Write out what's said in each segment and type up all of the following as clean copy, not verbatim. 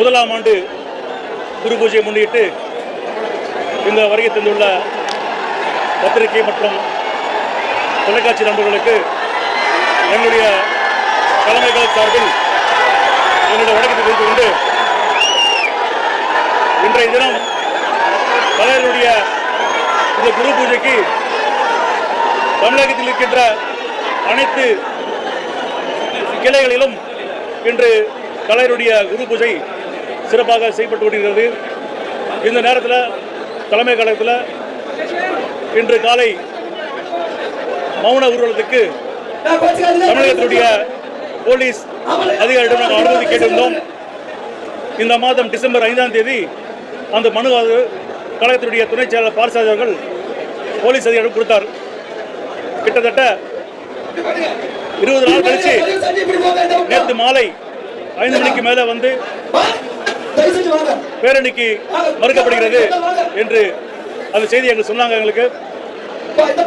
முதலாம் ஆண்டு குரு பூஜையை முன்னிட்டு இந்த வருகை தந்துள்ள பத்திரிகை மற்றும் தொலைக்காட்சி நண்பர்களுக்கு என்னுடைய தலைமைகள் சார்பில் என்னுடைய வணக்கத்தை தெரிவித்துக் கொண்டு இன்றைய தினம் தலைவருடைய இந்த குரு பூஜைக்கு தமிழகத்தில் இருக்கின்ற அனைத்து கிளைகளிலும் இன்று தலைவருடைய குரு பூஜை சிறப்பாக செய்யப்பட்டு வருகிறது. இந்த நேரத்தில் தலைமை கழகத்தில் இன்று காலை மௌன ஊர்வலத்துக்கு தமிழகத்தினுடைய போலீஸ் அதிகாரியிடம் நாங்கள் அனுமதி கேட்டிருந்தோம். இந்த மாதம் டிசம்பர் 5ஆம் தேதி அந்த மனு கழகத்தினுடைய துணை செயலாளர் பார்சாதி அவர்கள் போலீஸ் அதிகாரிடம் கொடுத்தார். கிட்டத்தட்ட 20 நாள் கழிச்சு நேற்று மாலை 5 மணிக்கு மேலே வந்து பேரணிக்கு மறுக்கப்படுகிறது என்று அந்த செய்தி எங்களுக்கு சொன்னாங்க. எங்களுக்கு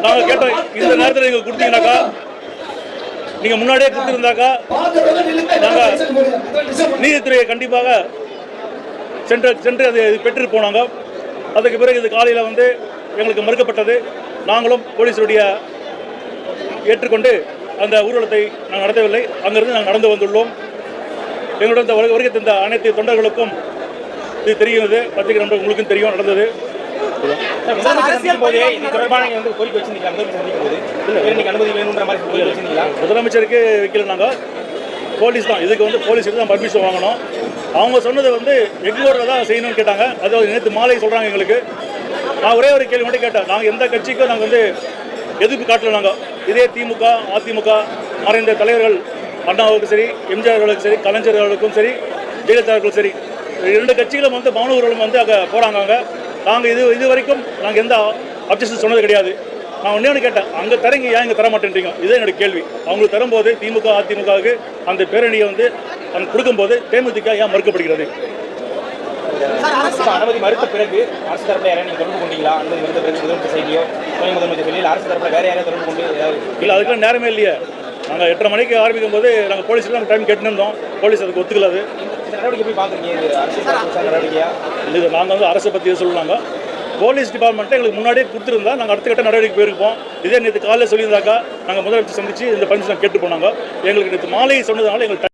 நாங்கள் கேட்டோம், இந்த நேரத்தில் நீங்கள் கொடுத்தீங்கன்னாக்கா, நீங்கள் முன்னாடியே கொடுத்துருந்தாக்கா நாங்கள் நீதித்துறையை கண்டிப்பாக சென்று அது பெற்று போனாங்க. அதுக்கு பிறகு இது காலையில் வந்து எங்களுக்கு மறுக்கப்பட்டது. நாங்களும் போலீஸுடைய ஏற்றுக்கொண்டு அந்த ஊர்வலத்தை நாங்கள் நடத்தவில்லை. அங்கிருந்து நாங்கள் நடந்து வந்துள்ளோம். எங்களுடன் இந்த வருகை தந்த அனைத்து தொண்டர்களுக்கும் இது தெரிகிறது. பத்திரிகை நண்பர்கள் உங்களுக்கும் தெரியும் நடந்தது. முதலமைச்சருக்கு வைக்கல, நாங்கள் போலீஸ் தான் இதுக்கு வந்து போலீஸுக்கு தான் பர்மிஷன் வாங்கணும். அவங்க சொன்னது வந்து எங்களோட தான் செய்யணும்னு கேட்டாங்க. அதாவது நேற்று மாலை சொல்கிறாங்க எங்களுக்கு. நான் ஒரே ஒரு கேள்வி மட்டும் கேட்டேன். நாங்கள் எந்த கட்சிக்கும் நாங்கள் வந்து எதிர்ப்பு காட்டல. நாங்கள் இதே திமுக அதிமுக மறைந்த தலைவர்கள் அண்ணாவுக்கும் சரி, எம்ஜிஆர் அவர்களுக்கும் சரி, கலைஞர் அவர்களுக்கும் சரி, ஜெயலலிதா அவர்களுக்கும் சரி, 2 கட்சிகளும் வந்து மௌன ஊர்வலம் வந்து அங்கே போகிறாங்க. நாங்கள் இது வரைக்கும் நாங்கள் எந்த அப்ஜெக்ஷன் சொன்னது கிடையாது. நான் ஒன்று கேட்டேன், அங்கே தரங்க ஏன் இங்கே தர மாட்டேன்றீங்க? இதே என்னுடைய கேள்வி. அவங்களுக்கு தரும்போது திமுக அதிமுகவுக்கு அந்த பேரணியை வந்து அங்கே கொடுக்கும்போது தேமுதிக ஏன் மறுக்கப்படுகிறது? அனுமதி மறுத்த பிறகு அரசு தரப்பில் யாரையும் நீங்கள் தொடர்பு கொண்டீங்களா? அனுமதி மறுத்த பிறகு முதலமைச்சர் செய்தியோ துணை முதலமைச்சர் வெளியில் அரசு தரப்பில் வேறு யாரையும் தொடர்பு கொண்டு இல்லை, அதுக்கெல்லாம் நேரமே இல்லையே. நாங்கள் 8:30 மணிக்கு ஆரம்பிக்கும் போது நாங்கள் போலீஸ்லாம் டைம் கேட்டுருந்தோம். போலீஸ் அதுக்கு ஒத்துக்கலாது. நடவடிக்கை போய் பார்க்குறீங்க, அரசு நடவடிக்கையா? இது நாங்கள் வந்து அரசை பற்றி சொல்லுவாங்க. போலீஸ் டிபார்ட்மெண்ட்டை எங்களுக்கு முன்னாடியே கொடுத்துருந்தா நாங்கள் அடுத்த கட்ட நடவடிக்கை போயிருப்போம். இதே நேற்று காலையில் சொல்லியிருந்தாக்கா நாங்கள் முதலமைச்சர் சந்தித்து இந்த பர்மிஷன் கேட்டு போனாங்க. எங்களுக்கு நேற்று மாலை சொன்னதுனால எங்களுக்கு